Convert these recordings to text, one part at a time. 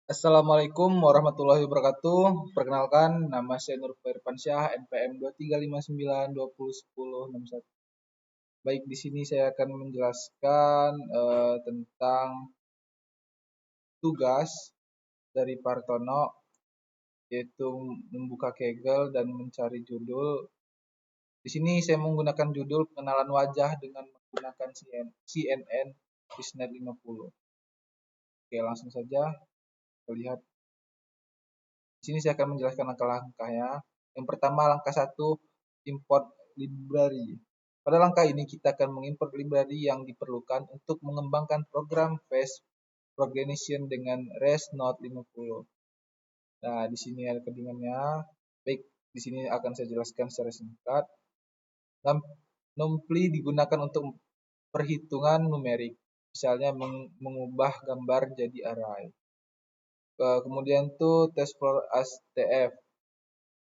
Assalamualaikum warahmatullahi wabarakatuh. Perkenalkan, nama saya Nur Firmansyah, NPM 2359201061. Baik, di sini saya akan menjelaskan tentang tugas dari Partono, yaitu membuka Kaggle dan mencari judul. Di sini saya menggunakan judul pengenalan wajah dengan menggunakan CNN Visnet 50. Oke, langsung saja kita lihat. Di sini saya akan menjelaskan langkah-langkahnya. Yang pertama, langkah 1, import library. Pada langkah ini kita akan mengimport library yang diperlukan untuk mengembangkan program face recognition dengan REST Node 50. Nah, di sini ada codingannya. Baik, di sini akan saya jelaskan secara singkat. NumPy digunakan untuk perhitungan numerik, misalnya mengubah gambar jadi array. Kemudian tuh TextFlow ASTF,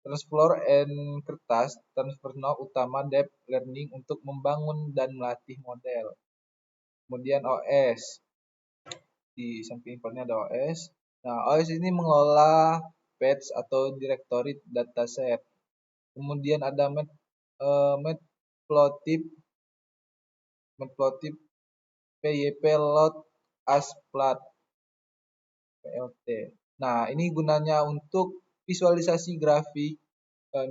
Transformer and kertas, transfer node utama deep learning untuk membangun dan melatih model. Kemudian OS, di samping importnya ada OS. Nah, OS ini mengelola patch atau directory dataset. Kemudian ada matplotlib pyp load as plat plt. Nah, ini gunanya untuk visualisasi grafik,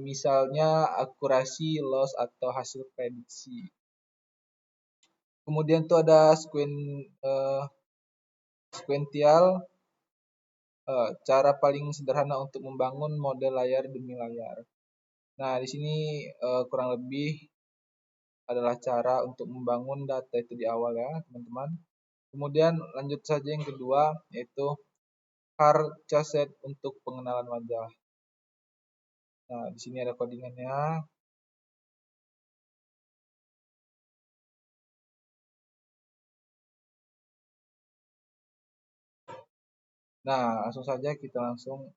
misalnya akurasi, loss, atau hasil prediksi. Kemudian tuh ada sequential, cara paling sederhana untuk membangun model layar demi layar. Nah, di sini kurang lebih adalah cara untuk membangun data itu di awal ya, teman-teman. Kemudian lanjut saja yang kedua, yaitu Harcharset untuk pengenalan wajah. Nah, di sini ada codingannya. Nah, langsung saja kita langsung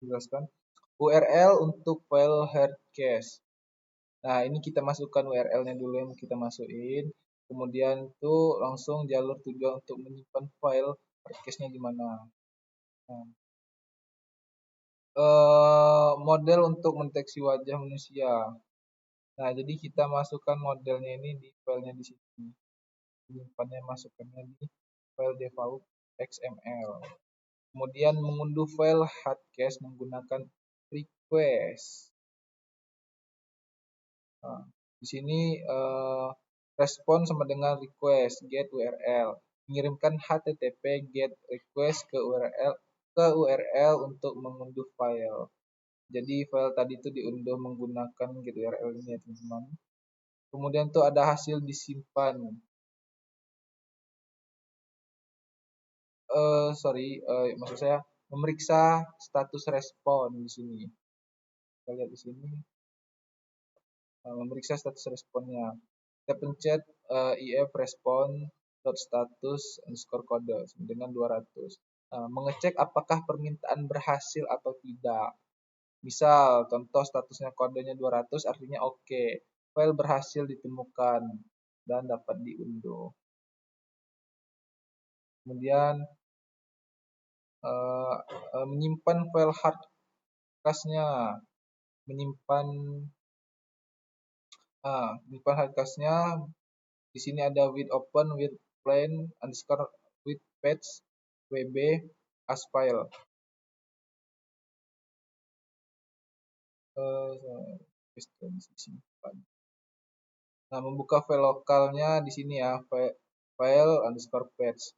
jelaskan. URL untuk file hardcache. Nah, ini kita masukkan URL-nya dulu yang kita masukin. Kemudian itu langsung jalur tujuan untuk menyimpan file hardcache-nya di mana. Nah, model untuk mendeteksi wajah manusia. Nah, jadi kita masukkan modelnya ini di filenya di sini. Menyimpannya masukkannya di file default XML. Kemudian mengunduh file hardcache menggunakan request. Nah, di sini respon sama dengan request get URL. Mengirimkan HTTP get request ke URL untuk mengunduh file. Jadi file tadi itu diunduh menggunakan get URL ini ya teman-teman. Kemudian tuh ada hasil disimpan. Maksud saya memeriksa status respon di sini. Kita lihat di sini. Memeriksa status responnya. Kita pencet if respon status _kode dengan 200. Mengecek apakah permintaan berhasil atau tidak. Misal contoh statusnya kodenya 200 artinya oke, file berhasil ditemukan dan dapat diunduh. Kemudian menyimpan file hardcache-nya, menyimpan hardcache-nya. Di sini ada with open with plain underscore with patch wb as file. Nah, membuka file lokalnya di sini ya, file underscore patch.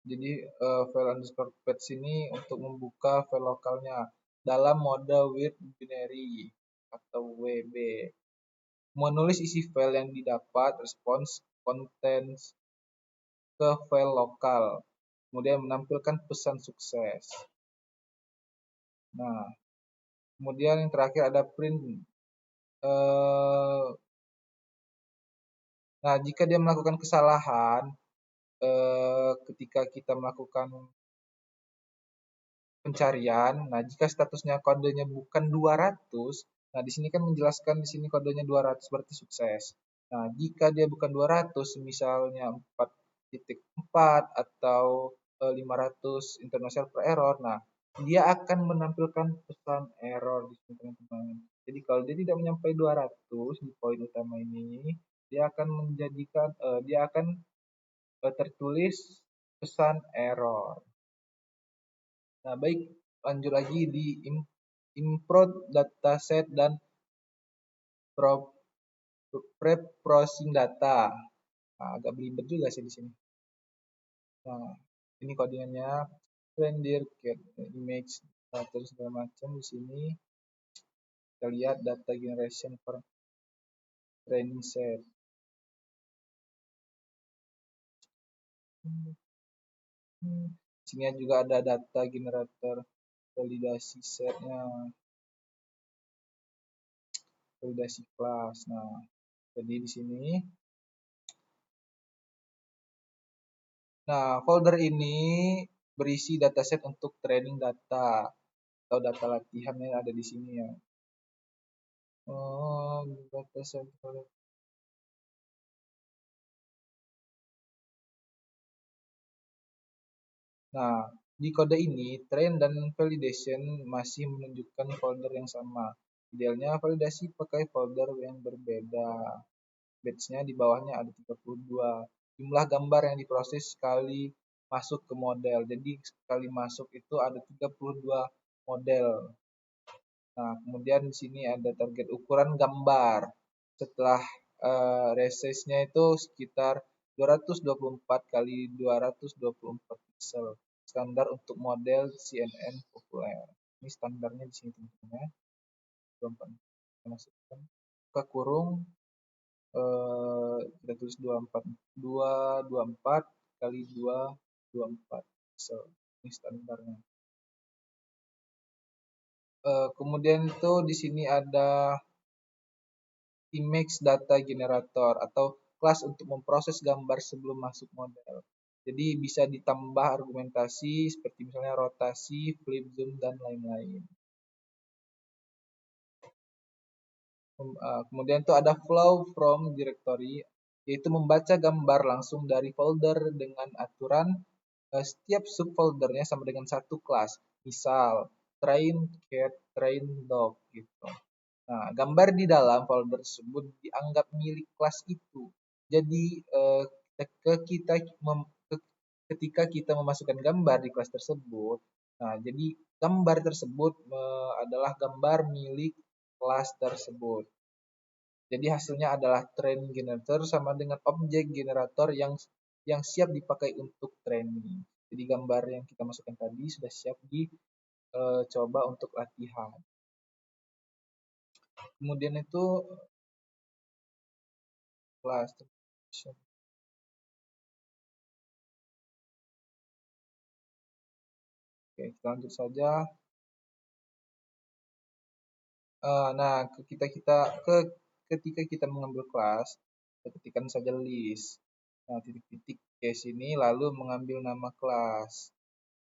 Jadi file underscore patch ini untuk membuka file lokalnya dalam mode with binary atau WB. Menulis isi file yang didapat, response, contents ke file lokal. Kemudian menampilkan pesan sukses. Nah, kemudian yang terakhir ada print. Nah, jika dia melakukan kesalahan ketika kita melakukan pencarian, nah jika statusnya kodenya bukan 200, nah di sini kan menjelaskan di sini kodenya 200 berarti sukses. Nah, jika dia bukan 200, misalnya 4.4 atau 500 international per error. Nah, dia akan menampilkan pesan error di sini teman-teman. Jadi kalau dia tidak mencapai 200 di poin utama ini, dia akan tertulis pesan error. Nah, baik, lanjut lagi di import dataset dan pre-processing data. Nah, agak belibet juga sih di sini. Nah, ini codingannya render get image terus segala macam di sini. Kita lihat data generation per training set. Di sini juga ada data generator validasi setnya, validasi kelas. Nah, jadi di sini, nah folder ini berisi dataset untuk training data atau data latihan yang ada di sini ya. Oh, dataset. Nah, di kode ini, train dan validation masih menunjukkan folder yang sama. Idealnya validasi pakai folder yang berbeda. Batch-nya di bawahnya ada 32. Jumlah gambar yang diproses sekali masuk ke model. Jadi sekali masuk itu ada 32 model. Nah, kemudian di sini ada target ukuran gambar. Setelah resize-nya itu sekitar 224 kali 224 pixel. Standar untuk model CNN populer. Ini standarnya di sini teman-teman ya. 24 masukkan. Buka kurung kita tulis 224 kali 224 pixel. Ini standarnya. Kemudian itu di sini ada image data generator atau kelas untuk memproses gambar sebelum masuk model. Jadi bisa ditambah argumentasi seperti misalnya rotasi, flip, zoom, dan lain-lain. Kemudian itu ada flow from directory, yaitu membaca gambar langsung dari folder dengan aturan setiap subfoldernya sama dengan satu kelas. Misal, train cat, train dog gitu. Nah, gambar di dalam folder tersebut dianggap milik kelas itu. Jadi, ketika kita memasukkan gambar di kelas tersebut, nah jadi gambar tersebut adalah gambar milik kelas tersebut. Jadi hasilnya adalah train generator sama dengan objek generator yang siap dipakai untuk training. Jadi gambar yang kita masukkan tadi sudah siap dicoba untuk latihan. Kemudian itu kelas. Oke, kita lanjut saja. Nah, ketika kita mengambil kelas, kita ketikkan saja list. Nah, titik-titik case ini lalu mengambil nama kelas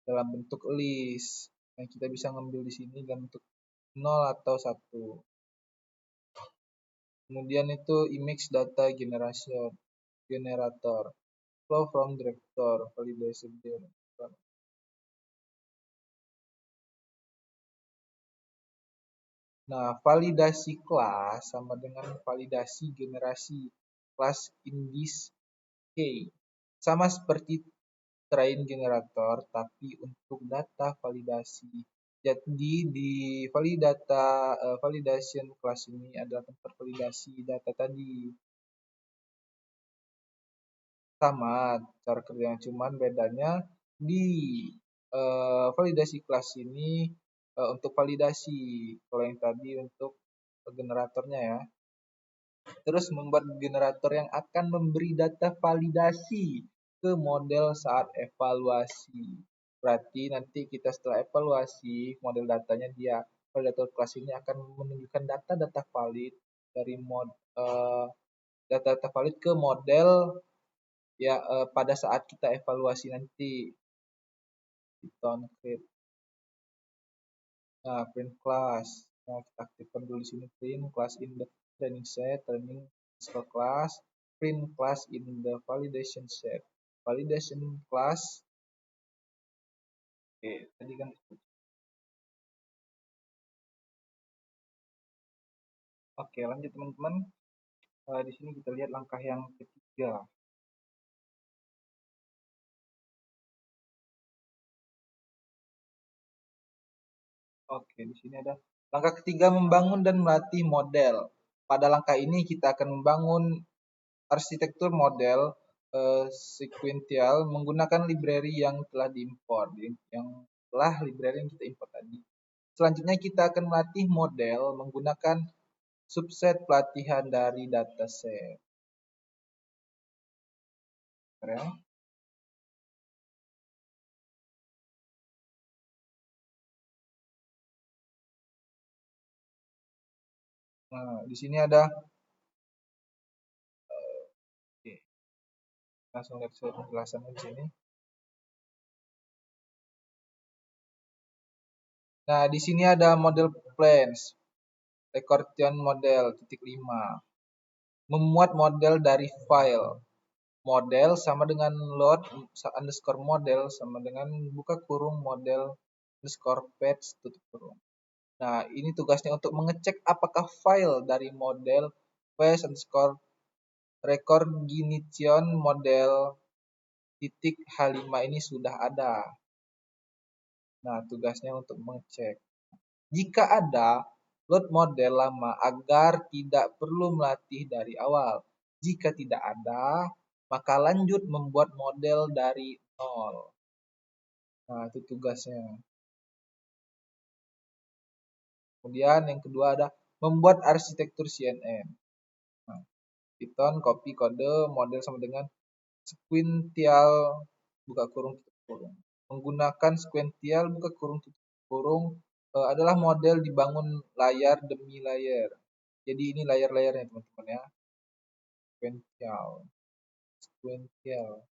dalam bentuk list. Nah, kita bisa ngambil di sini dalam bentuk 0 atau 1. Kemudian itu image data generation generator, flow from director, validation director. Nah, validasi kelas sama dengan validasi generasi kelas in this case. Sama seperti train generator, tapi untuk data validasi. Jadi di validation kelas ini adalah tempat validasi data tadi. Sama cara kerjanya, cuman bedanya di validasi kelas ini untuk validasi, kalau yang tadi untuk generatornya ya. Terus membuat generator yang akan memberi data validasi ke model saat evaluasi. Berarti nanti kita setelah evaluasi model datanya, dia validator kelas ini akan menunjukkan data-data valid dari data-data valid ke model ya pada saat kita evaluasi nanti. Python create. Nah, print class. Nah, kita aktifkan dulu di sini print class in the training set, training class, print class in the validation set. Validation class Oke, tadi kan. Oke, lanjut teman-teman. Di sini kita lihat langkah yang ketiga. Oke, di sini ada langkah ketiga, membangun dan melatih model. Pada langkah ini kita akan membangun arsitektur model sequential menggunakan library yang telah diimpor, library yang kita import tadi. Selanjutnya kita akan melatih model menggunakan subset pelatihan dari dataset. Ya. Nah, di sini ada, oke, langsung lihat penjelasannya di sini. Nah, di sini ada model plans, recortion model titik 5. Memuat model dari file. Model sama dengan load underscore model sama dengan buka kurung model underscore patch tutup kurung. Nah, ini tugasnya untuk mengecek apakah file dari model face underscore recognition model titik H5 ini sudah ada. Nah, tugasnya untuk mengecek. Jika ada, load model lama agar tidak perlu melatih dari awal. Jika tidak ada, maka lanjut membuat model dari nol. Nah, itu tugasnya. Kemudian yang kedua ada membuat arsitektur CNN. Nah, Python copy kode model sama dengan sequential buka kurung tutup kurung. Menggunakan sequential buka kurung tutup kurung adalah model dibangun layar demi layar. Jadi ini layar-layarnya teman-teman ya. Sequential. Sequential.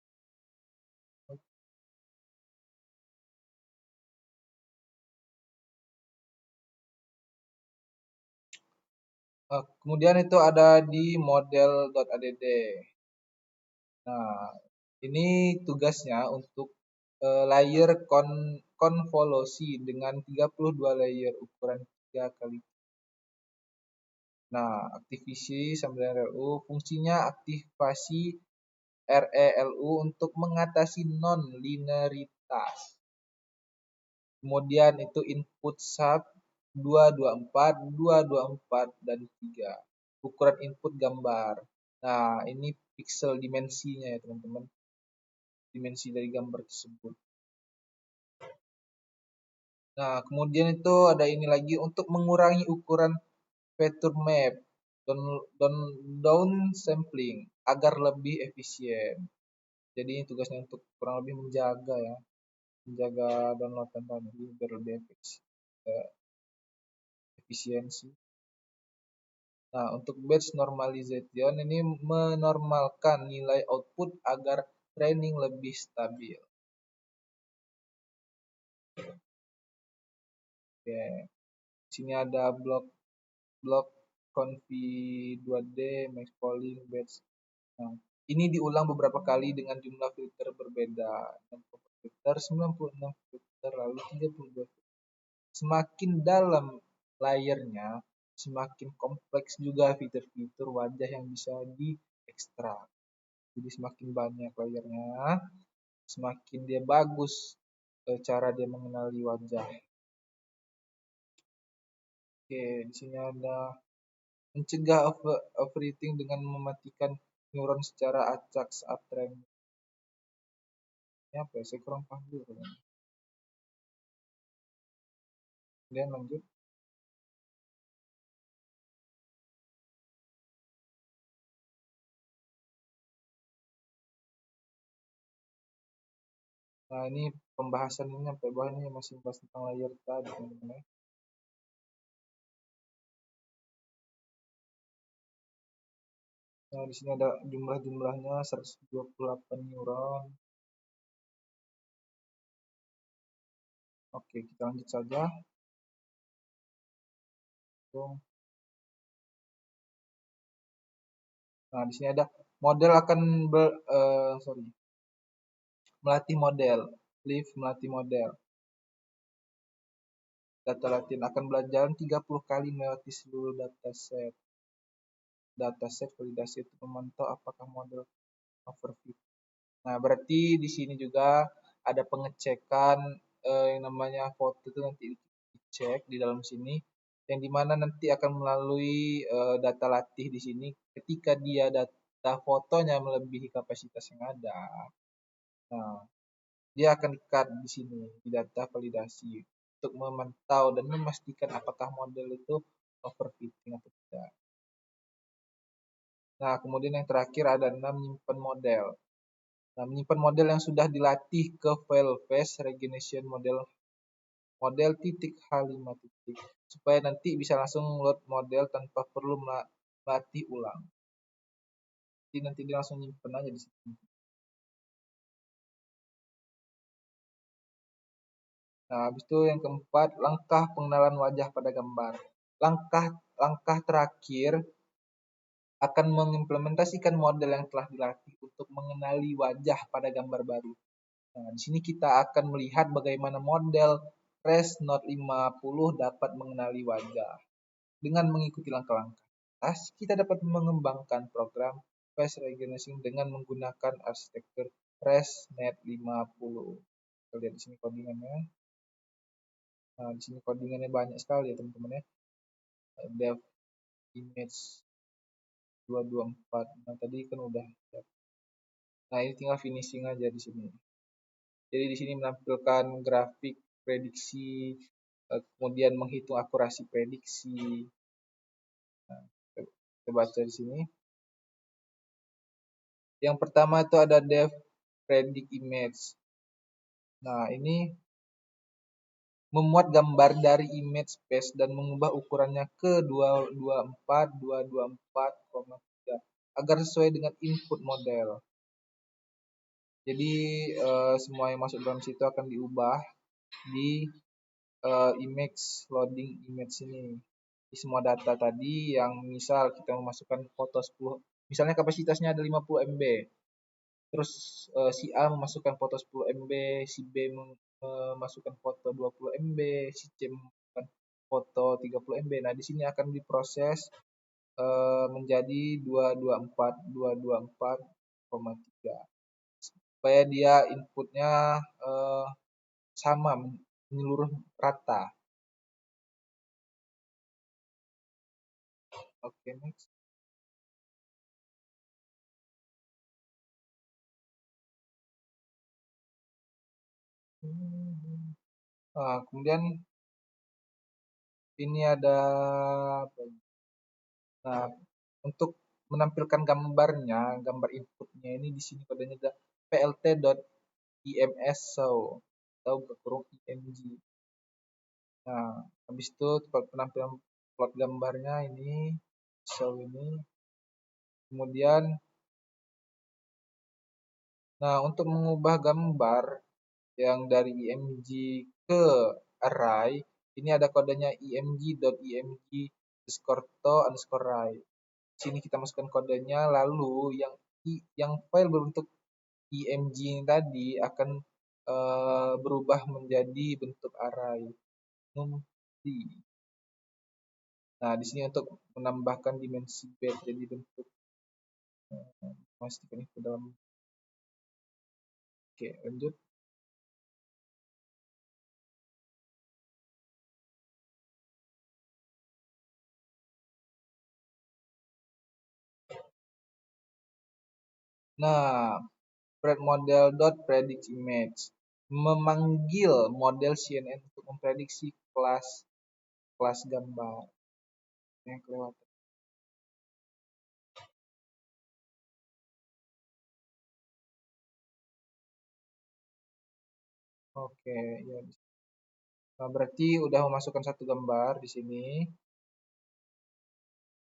Kemudian itu ada di model.add. Nah, ini tugasnya untuk layer konvolusi dengan 32 layer ukuran 3 kali. Nah, aktivasi sama dengan RELU, fungsinya aktivasi RELU untuk mengatasi non-linearitas. Kemudian itu input sub 224, 224 dan 3. Ukuran input gambar. Nah, ini pixel dimensinya ya teman-teman. Dimensi dari gambar tersebut. Nah, kemudian itu ada ini lagi untuk mengurangi ukuran feature map down sampling agar lebih efisien. Jadi ini tugasnya untuk kurang lebih menjaga downloadan tadi biar lebih efisiensi. Nah, untuk batch normalization ini menormalkan nilai output agar training lebih stabil. Oke. Di sini ada blok confi 2D max polling batch. Nah, ini diulang beberapa kali dengan jumlah filter berbeda. 60 filter, 96 filter, lalu 32 filter. Semakin dalam layernya, semakin kompleks juga fitur-fitur wajah yang bisa diekstrak. Jadi semakin banyak layernya, semakin dia bagus cara dia mengenali wajah. Oke, di sini ada mencegah overfitting dengan mematikan neuron secara acak saat training. Ini apa ya? Saya kurang paham dulu. Kemudian lanjut. Nah, ini pembahasan ini sampai bawah ini masih bahas tentang layer tadi, teman-teman ya. Nah, di sini ada jumlah-jumlahnya 128 neuron. Oke, kita lanjut saja. Nah, di sini ada model akan melatih model, lift melatih model. Data latihan akan berjalan 30 kali melewati seluruh dataset. Dataset validasi untuk memantau apakah model overfit. Nah, berarti di sini juga ada pengecekan yang namanya foto itu nanti dicek di dalam sini, yang dimana nanti akan melalui data latih di sini. Ketika dia data fotonya melebihi kapasitas yang ada, nah dia akan di-cut di sini di data validasi untuk memantau dan memastikan apakah model itu overfitting atau tidak. Nah, kemudian yang terakhir ada 6 menyimpan model. Nah, menyimpan model yang sudah dilatih ke file face recognition model titik H5 titik, supaya nanti bisa langsung load model tanpa perlu melatih ulang. Jadi nanti dia langsung nyimpen aja di sini. Nah, habis itu yang keempat, langkah pengenalan wajah pada gambar. Langkah terakhir akan mengimplementasikan model yang telah dilatih untuk mengenali wajah pada gambar baru. Nah, di sini kita akan melihat bagaimana model Res Note 50 dapat mengenali wajah. Dengan mengikuti langkah-langkah atas, kita dapat mengembangkan program face recognition dengan menggunakan arsitektur ResNet 50. Kita lihat di sini codingannya. Nah, di sini codingannya banyak sekali ya teman-teman ya. Dev image 224. Nah, tadi kan udah. Nah, ini tinggal finishing aja di sini. Jadi di sini menampilkan grafik prediksi, kemudian menghitung akurasi prediksi. Nah, kita baca di sini. Yang pertama itu ada dev predict image. Nah, ini memuat gambar dari image space dan mengubah ukurannya ke 224 224,3 agar sesuai dengan input model. Jadi semua yang masuk dalam situ akan diubah di image loading image ini. Di semua data tadi yang misal kita memasukkan foto 10, misalnya kapasitasnya ada 50 MB. Terus si A memasukkan foto 10 MB, si B memasukkan foto 20 MB, si C memasukkan foto 30 MB. Nah, di sini akan diproses menjadi 224,3 supaya dia inputnya sama menyeluruh rata. Oke, next. Nah, kemudian ini ada nah, untuk menampilkan gambarnya, gambar inputnya ini di sini kodenya ada plt.ims atau berkurung img. Nah, habis itu penampilan plot gambarnya ini show ini. Kemudian nah, untuk mengubah gambar yang dari img ke array, ini ada kodenya img.img underscore to underscore array. Sini kita masukkan kodenya, lalu yang file berbentuk img ini tadi akan berubah menjadi bentuk array num3. Nah, di sini untuk menambahkan dimensi bed jadi bentuk memastikan itu dalam. Oke, lanjut. Nah, predModel.predictImage memanggil model CNN untuk memprediksi kelas gambar yang kelewatan. Oke, ya. Nah, berarti udah memasukkan satu gambar di sini.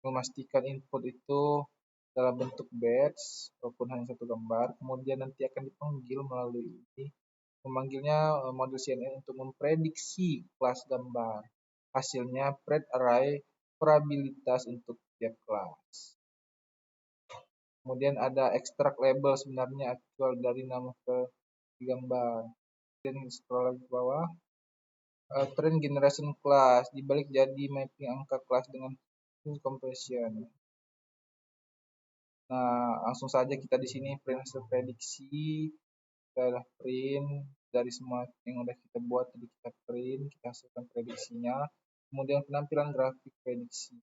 Memastikan input itu dalam bentuk batch walaupun hanya satu gambar. Kemudian nanti akan dipanggil melalui ini. Memanggilnya model CNN untuk memprediksi kelas gambar. Hasilnya pred array probabilitas untuk tiap kelas. Kemudian ada extract label sebenarnya aktual dari nama ke gambar. Dan scroll lagi ke bawah. Trend generation class dibalik jadi mapping angka kelas dengan compression. Nah, langsung saja kita di sini print hasil prediksi. Kita print dari semua yang udah kita buat, jadi kita print, kita hasilkan prediksinya. Kemudian penampilan grafik prediksi.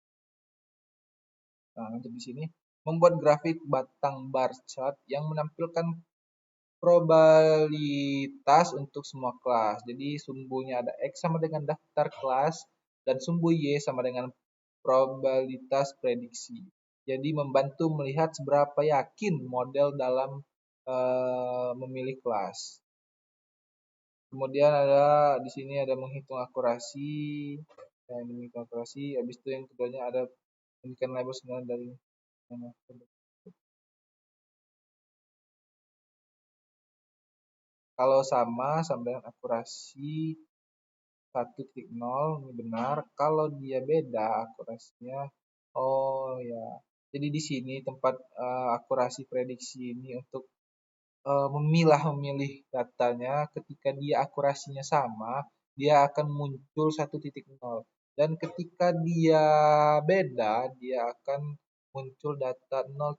Nah, untuk di sini membuat grafik batang bar chart yang menampilkan probabilitas untuk semua kelas. Jadi sumbunya ada X sama dengan daftar kelas dan sumbu Y sama dengan probabilitas prediksi. Jadi membantu melihat seberapa yakin model dalam memilih kelas. Kemudian ada di sini ada menghitung akurasi, dan menghitung akurasi. Habis itu yang keduanya ada memberikan label sebenarnya dari kalau sama dengan akurasi 1.0 ini benar. Kalau dia beda akurasinya, oh ya. Jadi di sini tempat akurasi prediksi ini untuk memilih datanya. Ketika dia akurasinya sama, dia akan muncul 1.0, dan ketika dia beda, dia akan muncul data 0.0.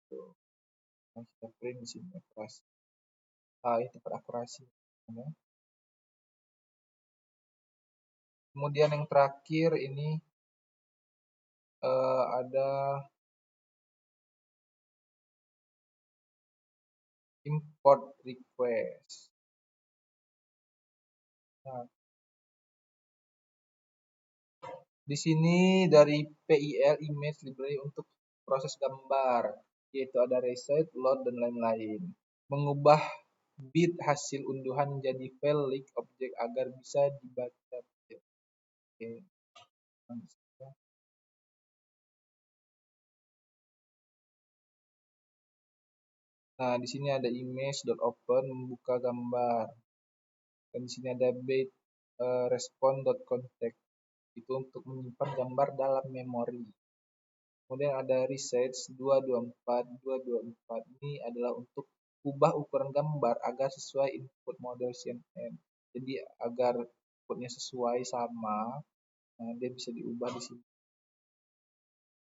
Tuh. Nah, kita print di sini akurasi. Ini tempat akurasi. Kemudian yang terakhir ini ada import request. Nah, di sini dari PIL image library untuk proses gambar, yaitu ada reset, load, dan lain-lain. Mengubah bit hasil unduhan menjadi file link object agar bisa dibaca. Oke. Nah, di sini ada image.open membuka gambar. Dan di sini ada bit respond.context itu untuk menyimpan gambar dalam memori. Kemudian ada resets 224 ini adalah untuk ubah ukuran gambar agar sesuai input model CNN. Jadi agar inputnya sesuai sama, nah dia bisa diubah di sini.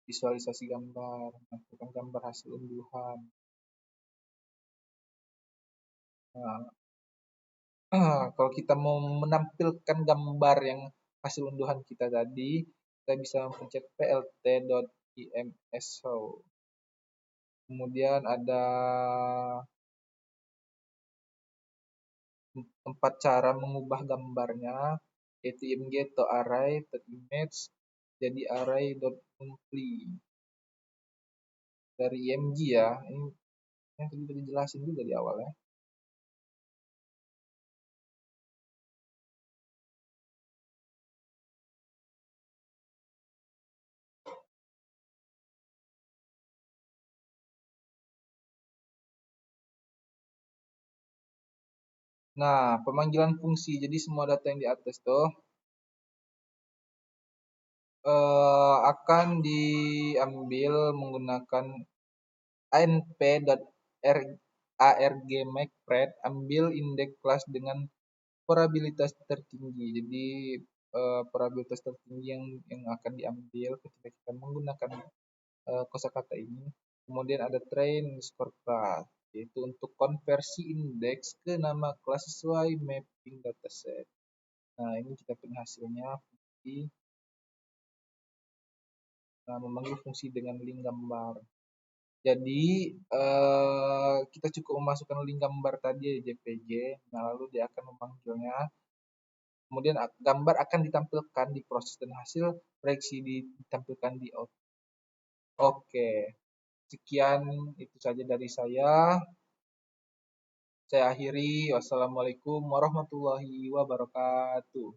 Visualisasi gambar, melakukan gambar hasil unduhan. Nah, kalau kita mau menampilkan gambar yang hasil unduhan kita tadi, kita bisa mencet plt.imshow. Kemudian ada 4 cara mengubah gambarnya, yaitu img.array.image jadi array.monthly. Dari img ya, ini yang tadi dijelasin juga di awal ya. Nah, pemanggilan fungsi. Jadi semua data yang di atas tuh akan diambil menggunakan anp.argmacpred, ambil indeks kelas dengan probabilitas tertinggi. Jadi probabilitas tertinggi yang akan diambil ketika kita menggunakan kosakata ini. Kemudian ada train score class, yaitu untuk konversi indeks ke nama kelas sesuai mapping dataset. Nah, ini kita punya hasilnya fungsi. Nah, memanggil fungsi dengan link gambar. Jadi kita cukup memasukkan link gambar tadi JPG, nah lalu dia akan memanggilnya. Kemudian gambar akan ditampilkan di proses dan hasil proyeksi ditampilkan di output. Oke, sekian itu saja dari saya. Saya akhiri. Wassalamualaikum warahmatullahi wabarakatuh.